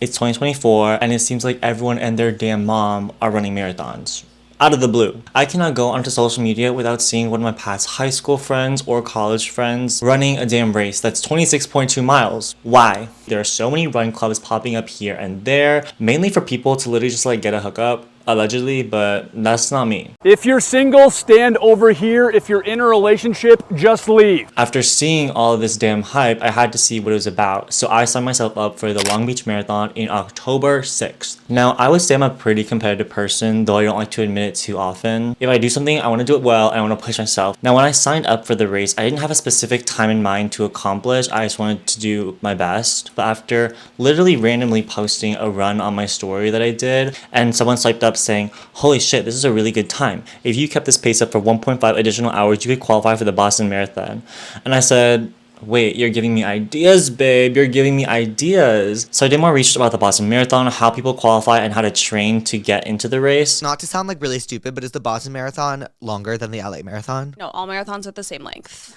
It's 2024 and it seems like everyone and their damn mom are running marathons. Out of the blue. I cannot go onto social media without seeing one of my past high school friends or college friends running a damn race that's 26.2 miles. Why? There are so many run clubs popping up here and there, mainly for people to literally just like get a hookup, allegedly, but that's not me. If you're single, stand over here. If you're in a relationship, just leave. After seeing all of this damn hype, I had to see what it was about, so I signed myself up for the Long Beach Marathon in October 6th. Now, I would say I'm a pretty competitive person, though I don't like to admit it too often. If I do something, I want to do it well and I want to push myself. Now, when I signed up for the race, I didn't have a specific time in mind to accomplish, I just wanted to do my best. But after literally randomly posting a run on my story that I did, and someone swiped up saying, "Holy shit, this is a really good time. If you kept this pace up for 1.5 additional hours, you could qualify for the Boston Marathon." And I said, wait, you're giving me ideas, babe. You're giving me ideas. So I did more research about the Boston Marathon, how people qualify, and how to train to get into the race. Not to sound like really stupid, but is the Boston Marathon longer than the LA Marathon? No, all marathons are the same length.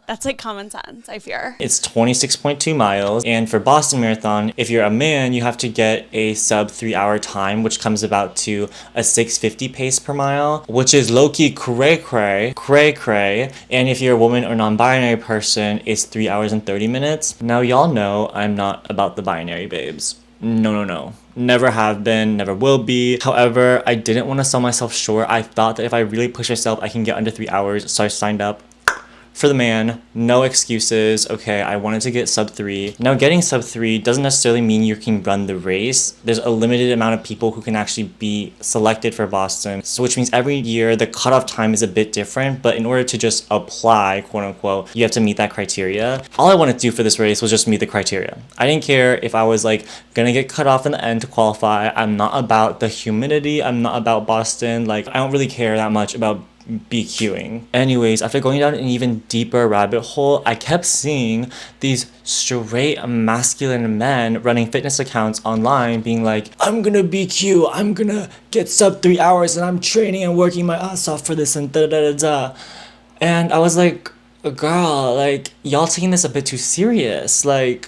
That's like common sense, I fear. It's 26.2 miles. And for Boston Marathon, if you're a man, you have to get a sub 3 hour time, which comes about to a 6:50 pace per mile, which is low-key cray cray. And if you're a woman or non-binary person, it's 3 hours and 30 minutes. Now, y'all know I'm not about the binary, babes. No. Never have been, never will be. However, I didn't want to sell myself short. I thought that if I really push myself, I can get under 3 hours. So I signed up for the man, no excuses. Okay, I wanted to get sub 3. Now, getting sub 3 doesn't necessarily mean you can run the race. There's a limited amount of people who can actually be selected for Boston, so which means every year the cutoff time is a bit different, but in order to just apply, quote unquote, you have to meet that criteria. All I wanted to do for this race was just meet the criteria. I didn't care if I was like gonna get cut off in the end to qualify. I'm not about the humidity. I'm not about Boston. Like, I don't really care that much about BQing. Anyways, after going down an even deeper rabbit hole, I kept seeing these straight masculine men running fitness accounts online being like, I'm gonna BQ, I'm gonna get sub 3 hours and I'm training and working my ass off for this and da da da da. And I was like, girl, like, y'all taking this a bit too serious. Like,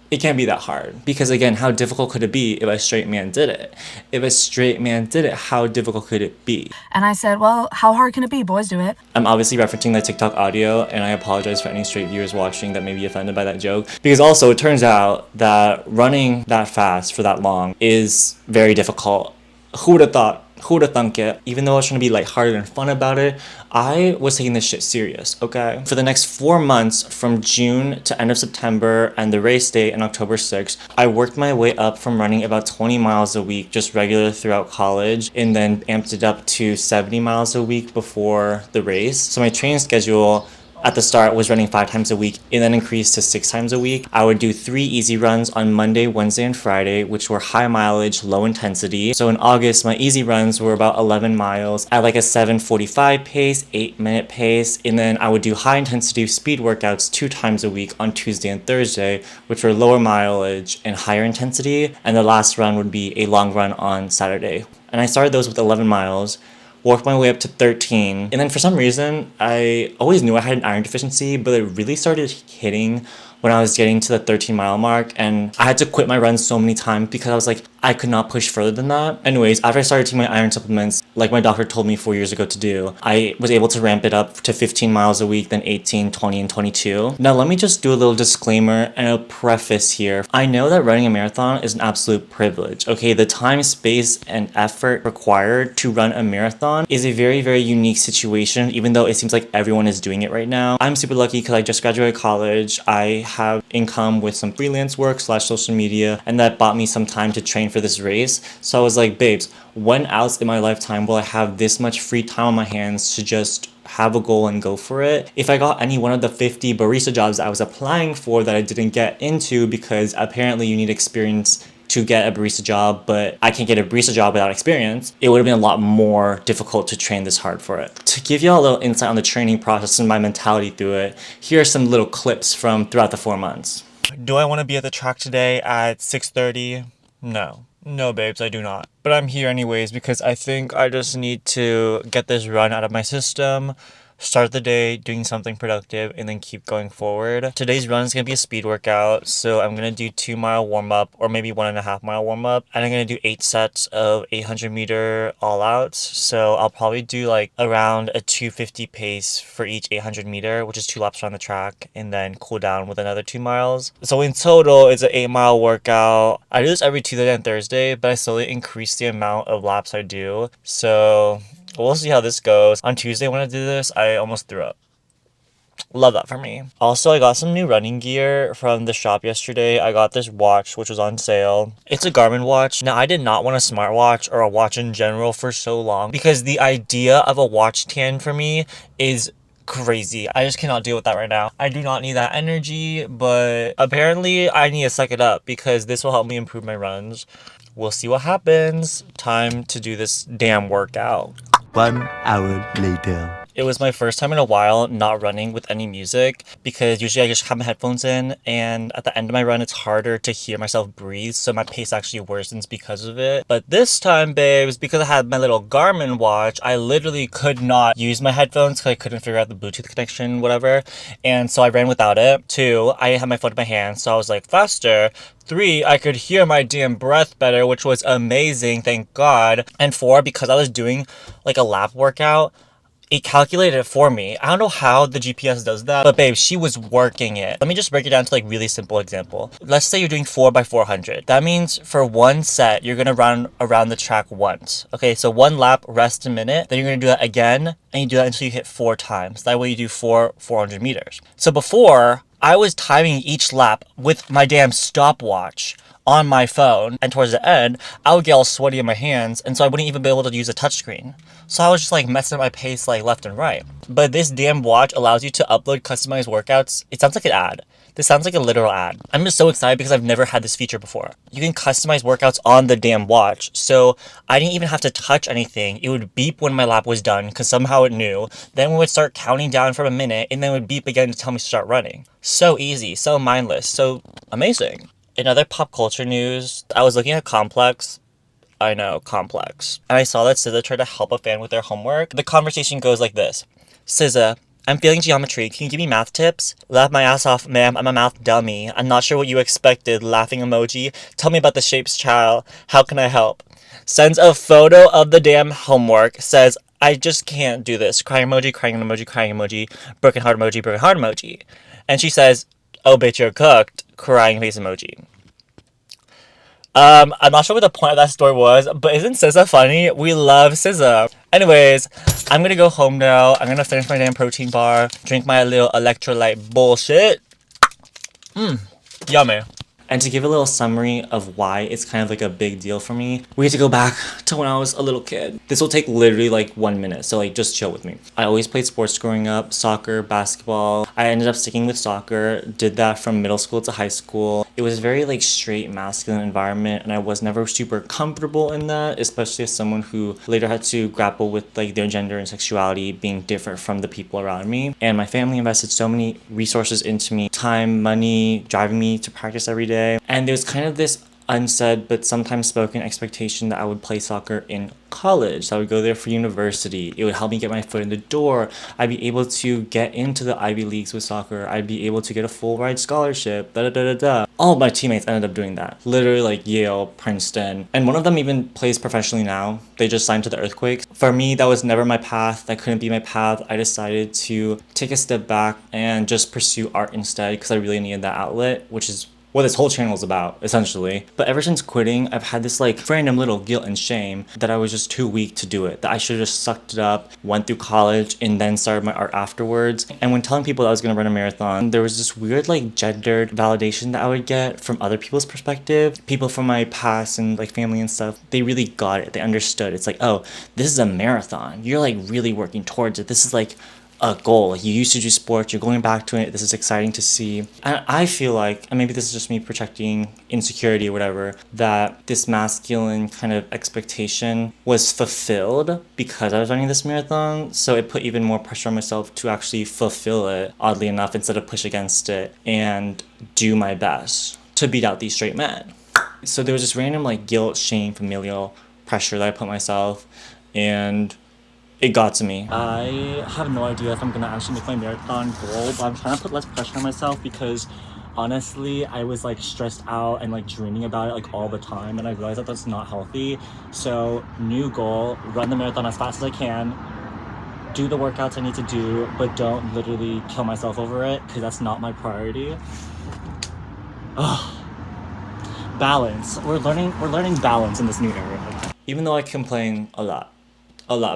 it can't be that hard. Because again, how difficult could it be if a straight man did it? If a straight man did it, how difficult could it be? And I said, well, how hard can it be? Boys do it. I'm obviously referencing the TikTok audio, and I apologize for any straight viewers watching that may be offended by that joke. Because also, it turns out that running that fast for that long is very difficult. Who would have thought? Who would have thunk it? Even though I was trying to be lighthearted and fun about it, I was taking this shit serious, okay? For the next 4 months, from June to end of September and the race date on October 6th, I worked my way up from running about 20 miles a week, just regular throughout college, and then amped it up to 70 miles a week before the race. So my training schedule at the start was running 5 times a week and then increased to 6 times a week. I would do 3 easy runs on Monday, Wednesday, and Friday, which were high mileage, low intensity. So in August, my easy runs were about 11 miles at like a 7:45 pace, 8-minute pace. And then I would do high intensity speed workouts 2 times a week on Tuesday and Thursday, which were lower mileage and higher intensity. And the last run would be a long run on Saturday. And I started those with 11 miles. Worked my way up to 13. And then for some reason, I always knew I had an iron deficiency, but it really started hitting when I was getting to the 13-mile mark, and I had to quit my runs so many times because I was like, I could not push further than that. Anyways, after I started taking my iron supplements, like my doctor told me 4 years ago to do, I was able to ramp it up to 15 miles a week, then 18, 20, and 22. Now, let me just do a little disclaimer and a preface here. I know that running a marathon is an absolute privilege, okay? The time, space, and effort required to run a marathon is a very, very unique situation, even though it seems like everyone is doing it right now. I'm super lucky because I just graduated college. I have income with some freelance work / social media, and that bought me some time to train for this race. So I was like, babes, when else in my lifetime will I have this much free time on my hands to just have a goal and go for it? If I got any one of the 50 barista jobs I was applying for that I didn't get into because apparently you need experience to get a barista job, but I can't get a barista job without experience, it would have been a lot more difficult to train this hard for it. To give y'all a little insight on the training process and my mentality through it, here are some little clips from throughout the 4 months. Do I want to be at the track today at 6:30? No. No, babes, I do not. But I'm here anyways because I think I just need to get this run out of my system, start the day doing something productive and then keep going forward. Today's run is going to be a speed workout, so I'm going to do 2-mile warm-up or maybe 1.5-mile warm-up, and I'm going to do 8 sets of 800-meter all-outs. So I'll probably do like around a 250 pace for each 800-meter, which is 2 laps around the track, and then cool down with another 2 miles. So in total, it's an 8-mile workout. I do this every Tuesday and Thursday, but I slowly increase the amount of laps I do. So we'll see how this goes. On Tuesday when I did this, I almost threw up. Love that for me. Also, I got some new running gear from the shop yesterday. I got this watch, which was on sale. It's a Garmin watch. Now, I did not want a smartwatch or a watch in general for so long because the idea of a watch tan for me is crazy. I just cannot deal with that right now. I do not need that energy, but apparently I need to suck it up because this will help me improve my runs. We'll see what happens. Time to do this damn workout. 1 hour later. It was my first time in a while not running with any music because usually I just have my headphones in, and at the end of my run it's harder to hear myself breathe, so my pace actually worsens because of it. But this time, babes, because I had my little Garmin watch, I literally could not use my headphones because I couldn't figure out the Bluetooth connection, whatever, and so I ran without it. 2, I had my phone in my hand, so I was like faster. 3, I could hear my damn breath better, which was amazing, thank God. And 4, because I was doing like a lap workout, it calculated it for me. I don't know how the GPS does that, but babe, she was working it. Let me just break it down to like really simple example. Let's say you're doing 4x400. That means for one set, you're gonna run around the track once. Okay, so 1 lap, rest a minute, then you're gonna do that again, and you do that until you hit 4 times. That way you do 400 meters. So before, I was timing each lap with my damn stopwatch on my phone, and towards the end, I would get all sweaty in my hands, and so I wouldn't even be able to use a touchscreen. So I was just like messing up my pace like left and right. But this damn watch allows you to upload customized workouts. It sounds like an ad. This sounds like a literal ad. I'm just so excited because I've never had this feature before. You can customize workouts on the damn watch. So I didn't even have to touch anything. It would beep when my lap was done because somehow it knew. Then we would start counting down for a minute, and then it would beep again to tell me to start running. So easy, so mindless, so amazing. In other pop culture news, I was looking at Complex. I know, Complex. And I saw that SZA tried to help a fan with their homework. The conversation goes like this. SZA, I'm failing geometry. Can you give me math tips? Laugh my ass off, ma'am. I'm a math dummy. I'm not sure what you expected. Laughing emoji. Tell me about the shapes, child. How can I help? Sends a photo of the damn homework. Says, I just can't do this. Crying emoji, crying emoji, crying emoji. Broken heart emoji, broken heart emoji. And she says, oh, bitch, you're cooked. Crying face emoji. I'm not sure what the point of that story was, but isn't SZA funny? We love SZA. Anyways, I'm gonna go home now. I'm gonna finish my damn protein bar, drink my little electrolyte bullshit. Yummy. And to give a little summary of why it's kind of like a big deal for me, we get to go back to when I was a little kid. This will take literally like 1 minute, so like just chill with me. I always played sports growing up, soccer, basketball. I ended up sticking with soccer, did that from middle school to high school. It was a very like straight masculine environment, and I was never super comfortable in that, especially as someone who later had to grapple with like their gender and sexuality being different from the people around me. And my family invested so many resources into me, time, money, driving me to practice every day. And there's kind of this unsaid but sometimes spoken expectation that I would play soccer in college. So I would go there for university. It would help me get my foot in the door. I'd be able to get into the Ivy Leagues with soccer. I'd be able to get a full ride scholarship. All of my teammates ended up doing that. Literally like Yale, Princeton. And one of them even plays professionally now. They just signed to the Earthquakes. For me, that was never my path. That couldn't be my path. I decided to take a step back and just pursue art instead because I really needed that outlet, which is what this whole channel is about, essentially. But ever since quitting, I've had this like random little guilt and shame that I was just too weak to do it, that I should have just sucked it up, went through college, and then started my art afterwards. And when telling people that I was gonna run a marathon, there was this weird like gendered validation that I would get from other people's perspective. People from my past and like family and stuff, they really got it, they understood. It's like, oh, this is a marathon. You're like really working towards it. This is like a goal. Like, you used to do sports, you're going back to it. This is exciting to see. And I feel like, and maybe this is just me projecting insecurity or whatever, that this masculine kind of expectation was fulfilled because I was running this marathon. So it put even more pressure on myself to actually fulfill it, oddly enough, instead of push against it and do my best to beat out these straight men. So there was this random like guilt, shame, familial pressure that I put myself, and it got to me. I have no idea if I'm gonna actually make my marathon goal, but I'm trying to put less pressure on myself because honestly, I was like stressed out and like dreaming about it like all the time, and I realized that that's not healthy. So, new goal, run the marathon as fast as I can, do the workouts I need to do, but don't literally kill myself over it because that's not my priority. Ugh. Balance. We're learning balance in this new era. Even though I complain a lot,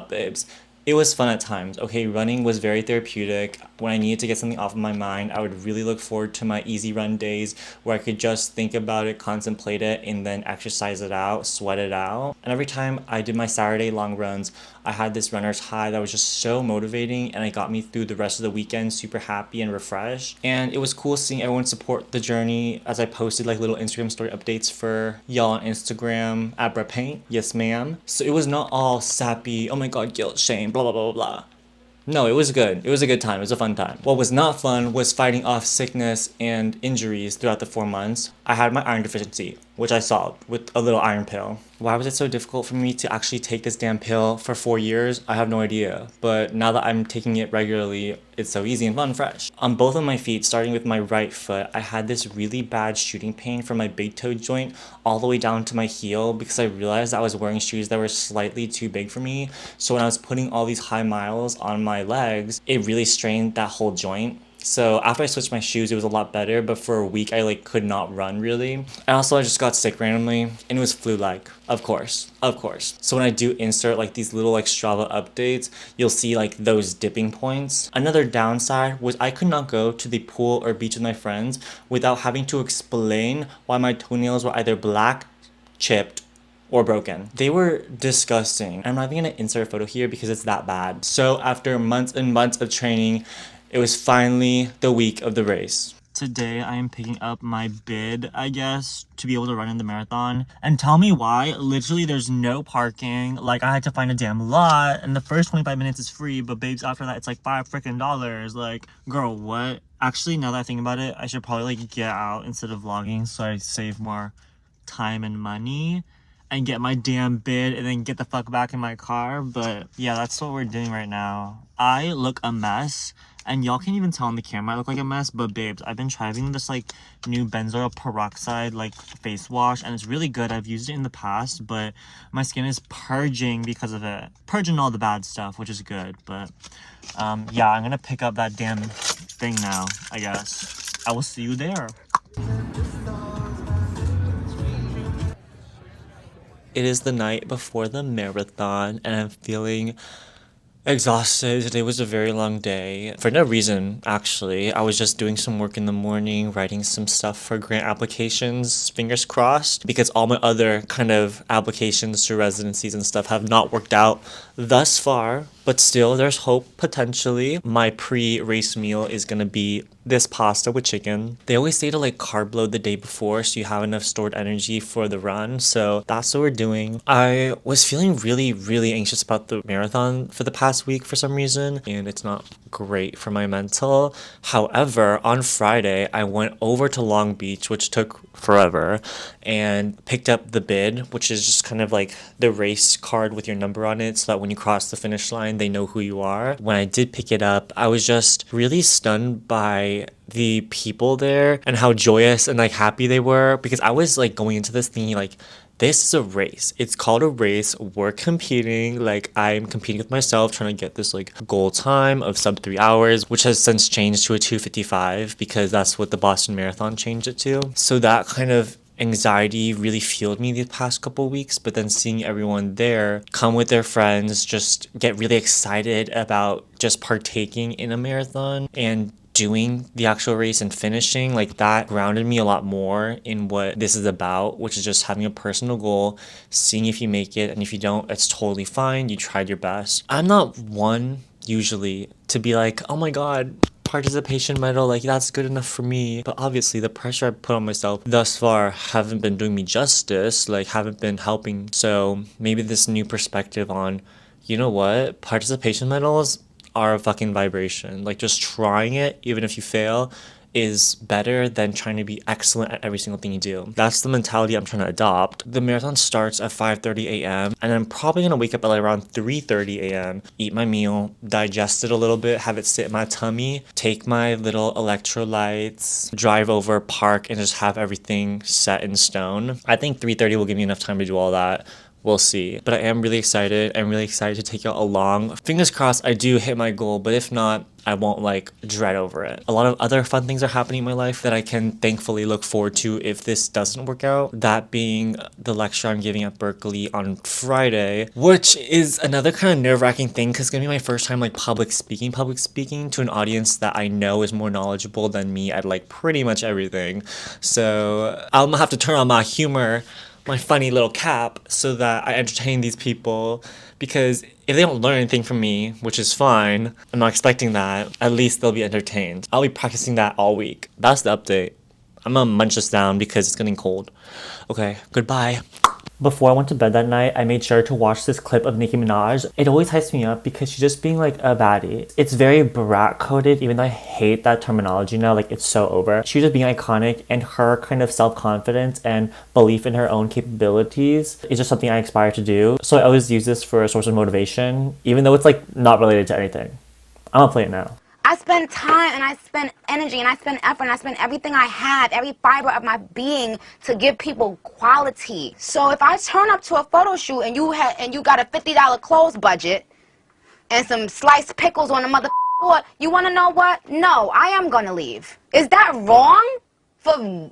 babes. It was fun at times. Okay, running was very therapeutic. When I needed to get something off of my mind, I would really look forward to my easy run days where I could just think about it, contemplate it, and then exercise it out, sweat it out. And every time I did my Saturday long runs, I had this runner's high that was just so motivating, and it got me through the rest of the weekend super happy and refreshed. And it was cool seeing everyone support the journey as I posted like little Instagram story updates for y'all on Instagram at Brett Paint. Yes, ma'am. So it was not all sappy, oh my god, guilt, shame, blah blah blah blah blah. No, it was good. It was a good time. It was a fun time. What was not fun was fighting off sickness and injuries throughout the 4 months. I had my iron deficiency, which I solved with a little iron pill. Why was it so difficult for me to actually take this damn pill for 4 years? I have no idea. But now that I'm taking it regularly, it's so easy and fun and fresh. On both of my feet, starting with my right foot, I had this really bad shooting pain from my big toe joint all the way down to my heel because I realized I was wearing shoes that were slightly too big for me. So when I was putting all these high miles on my legs, it really strained that whole joint. So after I switched my shoes, it was a lot better, but for a week I like could not run really. And also I just got sick randomly, and it was flu-like, of course. So when I do insert like these little like Strava updates, you'll see like those dipping points. Another downside was I could not go to the pool or beach with my friends without having to explain why my toenails were either black, chipped, or broken. They were disgusting. I'm not even gonna insert a photo here because it's that bad. So after months and months of training, it was finally the week of the race. Today I am picking up my bid, I guess, to be able to run in the marathon. And tell me why, literally there's no parking. Like I had to find a damn lot, and the first 25 minutes is free, but babes, after that it's like $5 freaking. Like, girl, what? Actually, now that I think about it, I should probably like get out instead of vlogging so I save more time and money and get my damn bid and then get the fuck back in my car. But yeah, that's what we're doing right now. I look a mess, and y'all can't even tell on the camera I look like a mess, but babes, I've been trying this like new benzoyl peroxide like face wash, and it's really good. I've used it in the past, but my skin is purging because of it. Purging all the bad stuff, which is good. But yeah, I'm gonna pick up that damn thing now, I guess. I will see you there. It is the night before the marathon, and I'm feeling exhausted. Today was a very long day. For no reason, actually. I was just doing some work in the morning, writing some stuff for grant applications, fingers crossed, because all my other kind of applications to residencies and stuff have not worked out thus far. But still, there's hope, potentially. My pre-race meal is gonna be this pasta with chicken. They always say to like carb load the day before so you have enough stored energy for the run. So that's what we're doing. I was feeling really, really anxious about the marathon for the past week for some reason, and it's not great for my mental. However, on Friday, I went over to Long Beach, which took forever, and picked up the bid, which is just kind of like the race card with your number on it so that when you cross the finish line, they know who you are. When I did pick it up, I was just really stunned by the people there and how joyous and like happy they were, because I was like going into this thinking like, this is a race. It's called a race. We're competing. Like, I'm competing with myself, trying to get this like goal time of sub 3 hours, which has since changed to a 2:55 because that's what the Boston Marathon changed it to. So that kind of anxiety really fueled me the past couple weeks, but then seeing everyone there come with their friends, just get really excited about just partaking in a marathon and doing the actual race and finishing, like that grounded me a lot more in what this is about, which is just having a personal goal, seeing if you make it, and if you don't, it's totally fine. You tried your best. I'm not one usually to be like, oh my god, participation medal, like that's good enough for me. But obviously the pressure I put on myself thus far haven't been doing me justice, like haven't been helping. So maybe this new perspective on, you know what, participation medals are a fucking vibration. Like just trying it, even if you fail, is better than trying to be excellent at every single thing you do. That's the mentality I'm trying to adopt. The marathon starts at 5:30 a.m. and I'm probably gonna wake up at like around 3:30 a.m., eat my meal, digest it a little bit, have it sit in my tummy, take my little electrolytes, drive over, park, and just have everything set in stone. I think 3:30 will give me enough time to do all that. We'll see. But I am really excited. I'm really excited to take y'all along. Fingers crossed I do hit my goal, but if not, I won't like dread over it. A lot of other fun things are happening in my life that I can thankfully look forward to if this doesn't work out. That being the lecture I'm giving at Berkeley on Friday, which is another kind of nerve-wracking thing because it's gonna be my first time like public speaking to an audience that I know is more knowledgeable than me at like pretty much everything. So I'm gonna have to turn on my humor, my funny little cap, so that I entertain these people, because if they don't learn anything from me, which is fine, I'm not expecting that, at least they'll be entertained. I'll be practicing that all week. That's the update. I'm gonna munch this down because it's getting cold. Okay, goodbye. Before I went to bed that night, I made sure to watch this clip of Nicki Minaj. It always hypes me up because she's just being like a baddie. It's very brat coded, even though I hate that terminology now, like it's so over. She's just being iconic, and her kind of self-confidence and belief in her own capabilities is just something I aspire to do. So I always use this for a source of motivation, even though it's like not related to anything. I'm gonna play it now. I spend time and I spend energy and I spend effort and I spend everything I have, every fiber of my being to give people quality. So if I turn up to a photo shoot and you got a $50 clothes budget and some sliced pickles on the mother board, you want to know what? No, I am going to leave. Is that wrong for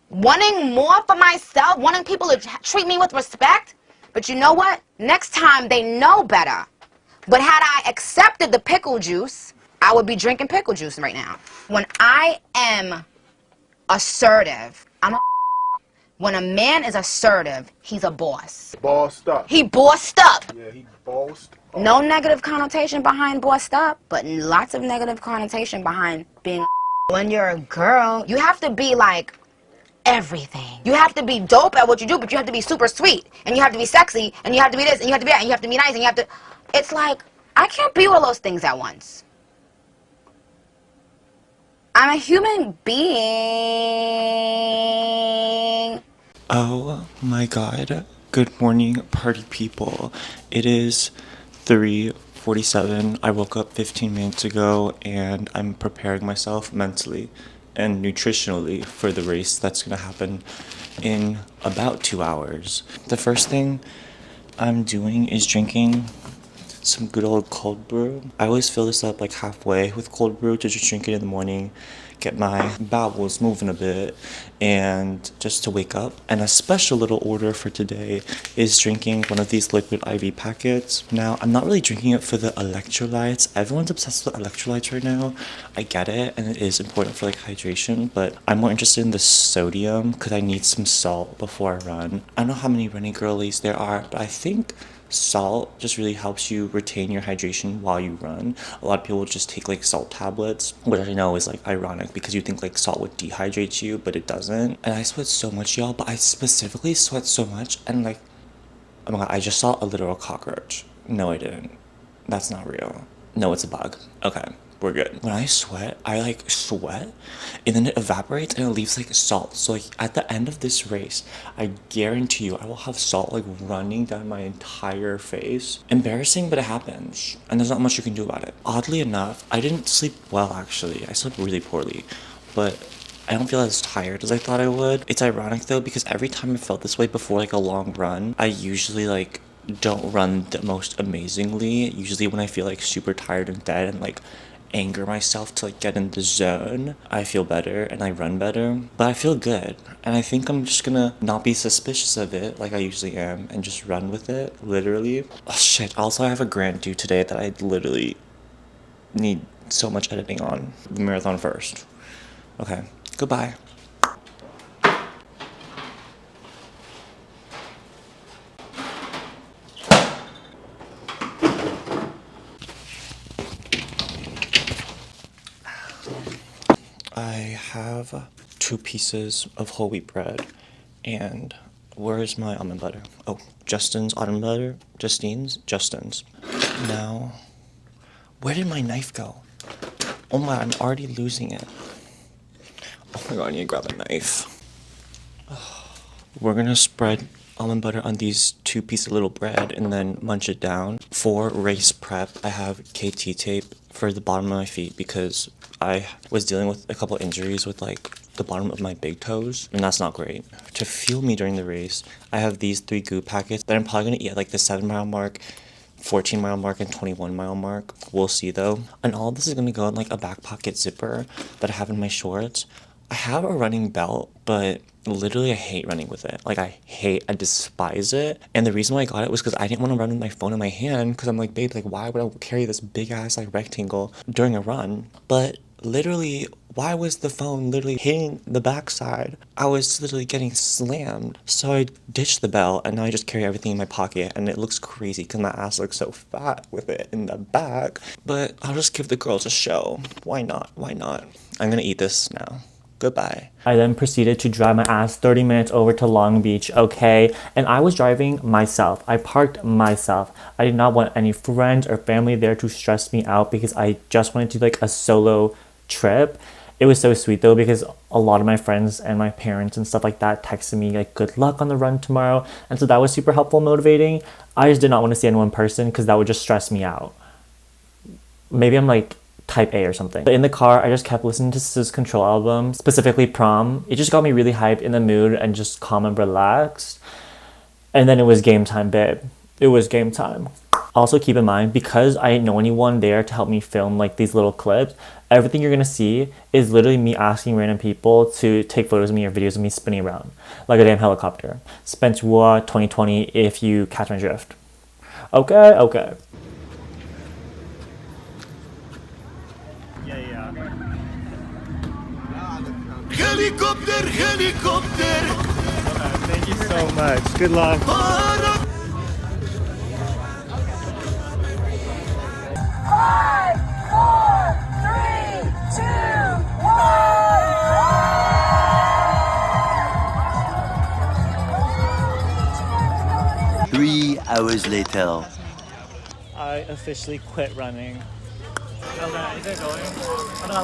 wanting more for myself, wanting people to treat me with respect? But you know what? Next time they know better. But had I accepted the pickle juice, I would be drinking pickle juice right now. When I am assertive, when a man is assertive, he's a boss. Bossed up. He bossed up. Yeah, he bossed up. No negative connotation behind bossed up, but lots of negative connotation behind being When you're a girl, you have to be like everything. You have to be dope at what you do, but you have to be super sweet. And you have to be sexy, and you have to be this, and you have to be that, and you have to be nice, and you have to... It's like, I can't be all those things at once. I'm a human being. Oh my god. Good morning, party people. It is 3:47. I woke up 15 minutes ago and I'm preparing myself mentally and nutritionally for the race that's gonna happen in about 2 hours. The first thing I'm doing is drinking some good old cold brew. I always fill this up like halfway with cold brew to just drink it in the morning, get my bowels moving a bit, and just to wake up. And a special little order for today is drinking one of these liquid IV packets. Now, I'm not really drinking it for the electrolytes. Everyone's obsessed with electrolytes right now. I get it, and it is important for like hydration, but I'm more interested in the sodium because I need some salt before I run. I don't know how many running girlies there are, but I think salt just really helps you retain your hydration while you run. A lot of people just take like salt tablets, which I know is like ironic because you think like salt would dehydrate you, but it doesn't. And I sweat so much, y'all, but I specifically sweat so much, and like, oh my god, I just saw a literal cockroach. No, I didn't. That's not real. No, it's a bug. Okay, we're good. When I sweat, I like sweat and then it evaporates and it leaves like salt. So like at the end of this race, I guarantee you I will have salt like running down my entire face. Embarrassing, but it happens. And there's not much you can do about it. Oddly enough, I didn't sleep well actually. I slept really poorly, but I don't feel as tired as I thought I would. It's ironic though, because every time I felt this way before like a long run, I usually like don't run the most amazingly. Usually when I feel like super tired and dead and like anger myself to like get in the zone, I feel better and I run better. But I feel good, and I think I'm just gonna not be suspicious of it like I usually am and just run with it, literally. Oh shit, also I have a grant due today that I literally need so much editing on. The marathon first. Okay, goodbye. I have 2 pieces of whole wheat bread, and where's my almond butter? Oh, Justin's almond butter? Justin's? Now, where did my knife go? Oh my, I'm already losing it. Oh my god, I need to grab a knife. We're gonna spread almond butter on these 2 pieces of little bread and then munch it down. For race prep, I have KT tape for the bottom of my feet because I was dealing with a couple injuries with like the bottom of my big toes, and that's not great. To fuel me during the race, I have these 3 goo packets that I'm probably gonna eat at like the 7-mile mark, 14-mile mark, and 21-mile mark. We'll see though. And all of this is gonna go in like a back pocket zipper that I have in my shorts. I have a running belt, but literally I hate running with it. Like I despise it. And the reason why I got it was because I didn't want to run with my phone in my hand because I'm like, babe, like why would I carry this big ass like rectangle during a run? But literally, why was the phone literally hitting the backside? I was literally getting slammed. So I ditched the belt and now I just carry everything in my pocket, and it looks crazy because my ass looks so fat with it in the back. But I'll just give the girls a show. Why not? Why not? I'm gonna eat this now. Goodbye. I then proceeded to drive my ass 30 minutes over to Long Beach, okay? And I was driving myself. I parked myself. I did not want any friends or family there to stress me out because I just wanted to do like a solo trip. It was so sweet though because a lot of my friends and my parents and stuff like that texted me like good luck on the run tomorrow. And so that was super helpful, motivating. I just did not want to see anyone in person because that would just stress me out. Maybe I'm like type A or something. But in the car, I just kept listening to SZA's Control album, specifically Prom. It just got me really hyped, in the mood, and just calm and relaxed. And then it was game time, babe. It was game time. Also keep in mind, because I didn't know anyone there to help me film like these little clips, everything you're gonna see is literally me asking random people to take photos of me or videos of me spinning around like a damn helicopter. Spence War 2020 if you catch my drift. Okay, okay. Helicopter, helicopter. Thank you so much. Good luck. 5, 4, 3, 2, 1. 3 hours later. I officially quit running. Okay, is it going? Oh, no,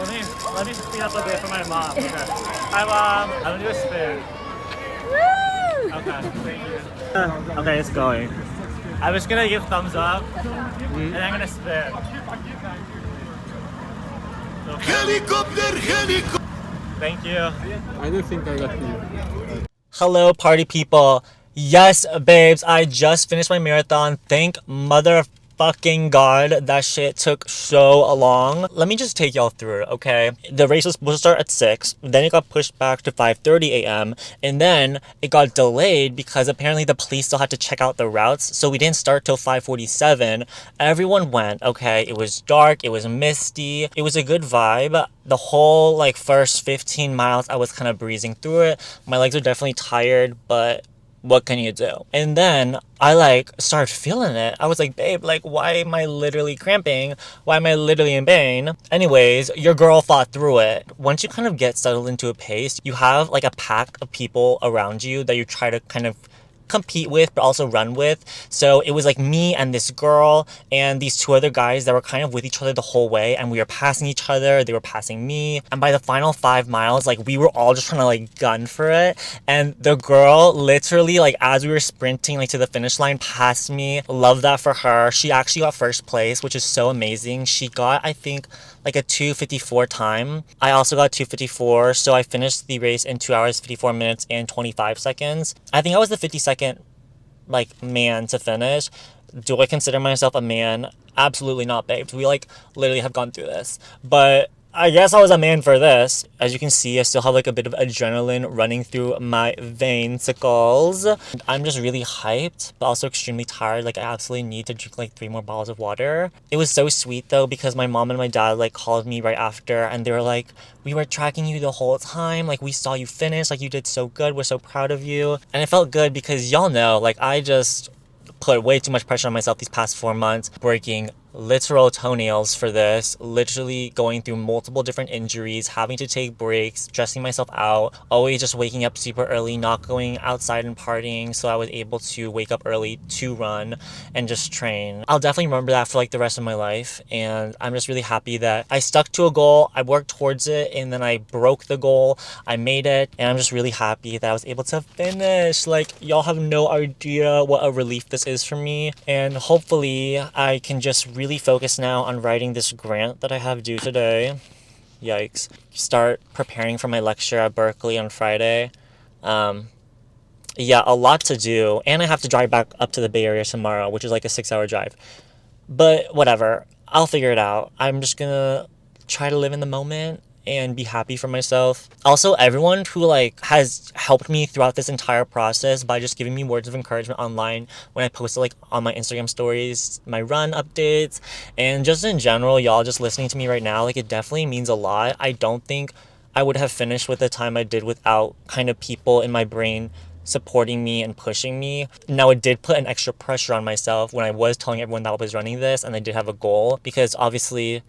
let me speed up a bit for my mom. Okay. Hi, Mom. I'm gonna do a spin. Woo! Okay, thank you. Okay, it's going. I'm just gonna give thumbs up, and I'm gonna spin. Okay. Helicopter, helicopter. Thank you. I do think I got you. Hello, party people. Yes, babes, I just finished my marathon. Thank motherfucking God that shit took so long. Let me just take y'all through it, okay? The race was supposed to start at 6, then it got pushed back to 5:30 a.m., and then it got delayed because apparently the police still had to check out the routes, so we didn't start till 5:47. Everyone went, okay? It was dark, it was misty, it was a good vibe. The whole like first 15 miles I was kind of breezing through it. My legs are definitely tired, but what can you do? And then I like started feeling it. I was like, babe, like why am I literally cramping? Why am I literally in pain? Anyways, your girl fought through it. Once you kind of get settled into a pace, you have like a pack of people around you that you try to kind of compete with but also run with. So it was like me and this girl and these 2 other guys that were kind of with each other the whole way, and we were passing each other, they were passing me, and by the final 5 miles like we were all just trying to like gun for it, and the girl literally like as we were sprinting like to the finish line passed me. Love that for her. She actually got first place, which is so amazing. She got, I think, like a 2:54 time. I also got 2:54, so I finished the race in 2 hours 54 minutes and 25 seconds. I think I was the 52nd like man to finish. Do I consider myself a man? Absolutely not, babes. We like literally have gone through this, but I guess I was a man for this. As you can see, I still have like a bit of adrenaline running through my veinsicles. I'm just really hyped, but also extremely tired. Like I absolutely need to drink like 3 more bottles of water. It was so sweet though, because my mom and my dad like called me right after, and they were like, we were tracking you the whole time. Like we saw you finish, like you did so good. We're so proud of you. And it felt good because y'all know, like I just put way too much pressure on myself these past 4 months, working literal toenails for this, literally going through multiple different injuries, having to take breaks, stressing myself out, always just waking up super early, not going outside and partying, so I was able to wake up early to run and just train. I'll definitely remember that for like the rest of my life, and I'm just really happy that I stuck to a goal, I worked towards it, and then I broke the goal, I made it, and I'm just really happy that I was able to finish. Like, y'all have no idea what a relief this is for me, and hopefully I can just really focus now on writing this grant that I have due today. Yikes. Start preparing for my lecture at Berkeley on Friday. Yeah, a lot to do, and I have to drive back up to the Bay Area tomorrow, which is like a 6-hour drive. But whatever, I'll figure it out. I'm just gonna try to live in the moment and be happy for myself. Also, everyone who like has helped me throughout this entire process by just giving me words of encouragement online when I posted like on my Instagram stories, my run updates, and just in general, y'all just listening to me right now, like it definitely means a lot. I don't think I would have finished with the time I did without kind of people in my brain supporting me and pushing me. Now, it did put an extra pressure on myself when I was telling everyone that I was running this and I did have a goal, because obviously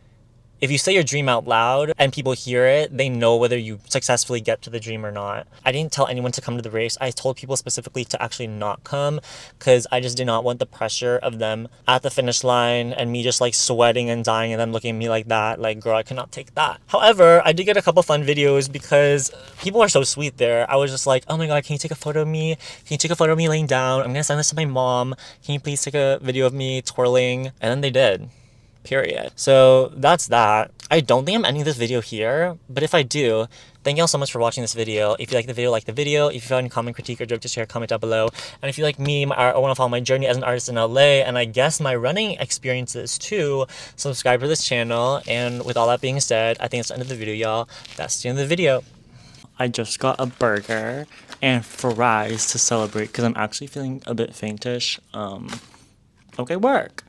if you say your dream out loud and people hear it, they know whether you successfully get to the dream or not. I didn't tell anyone to come to the race. I told people specifically to actually not come, because I just did not want the pressure of them at the finish line and me just like sweating and dying and them looking at me like that. Like, girl, I cannot take that. However, I did get a couple fun videos because people are so sweet there. I was just like, oh my god, can you take a photo of me? Can you take a photo of me laying down? I'm gonna send this to my mom. Can you please take a video of me twirling? And then they did. Period. So that's that. I don't think I'm ending this video here, but if I do, thank y'all so much for watching this video. If you like the video, like the video. If you have any comment, critique, or joke to share, comment down below. And if you like me, my art, or want to follow my journey as an artist in LA, and I guess my running experiences too, subscribe to this channel. And with all that being said, I think it's the end of the video, y'all. That's the end of the video. I just got a burger and fries to celebrate because I'm actually feeling a bit faintish. Okay, work.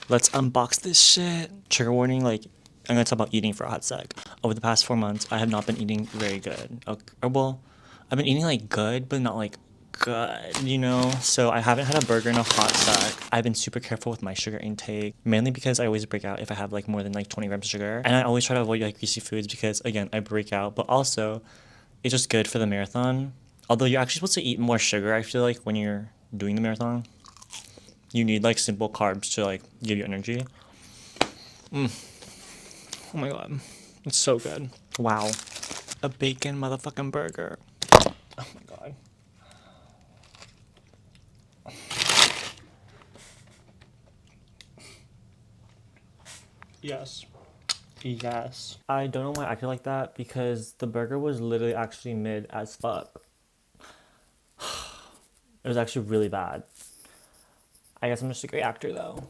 Let's unbox this shit. Trigger warning, like, I'm gonna talk about eating for a hot sec. Over the past 4 months, I have not been eating very good. Or well, I've been eating like good, but not like good, you know? So I haven't had a burger in a hot sec. I've been super careful with my sugar intake, mainly because I always break out if I have like more than like 20 grams of sugar. And I always try to avoid like greasy foods because, again, I break out, but also it's just good for the marathon. Although you're actually supposed to eat more sugar, I feel like, when you're doing the marathon. You need like simple carbs to like give you energy. Oh my god, it's so good. Wow, a bacon motherfucking burger. Oh my god. Yes. Yes. I don't know why I feel like that, because the burger was literally actually mid as fuck. It was actually really bad. I guess I'm just a great actor though.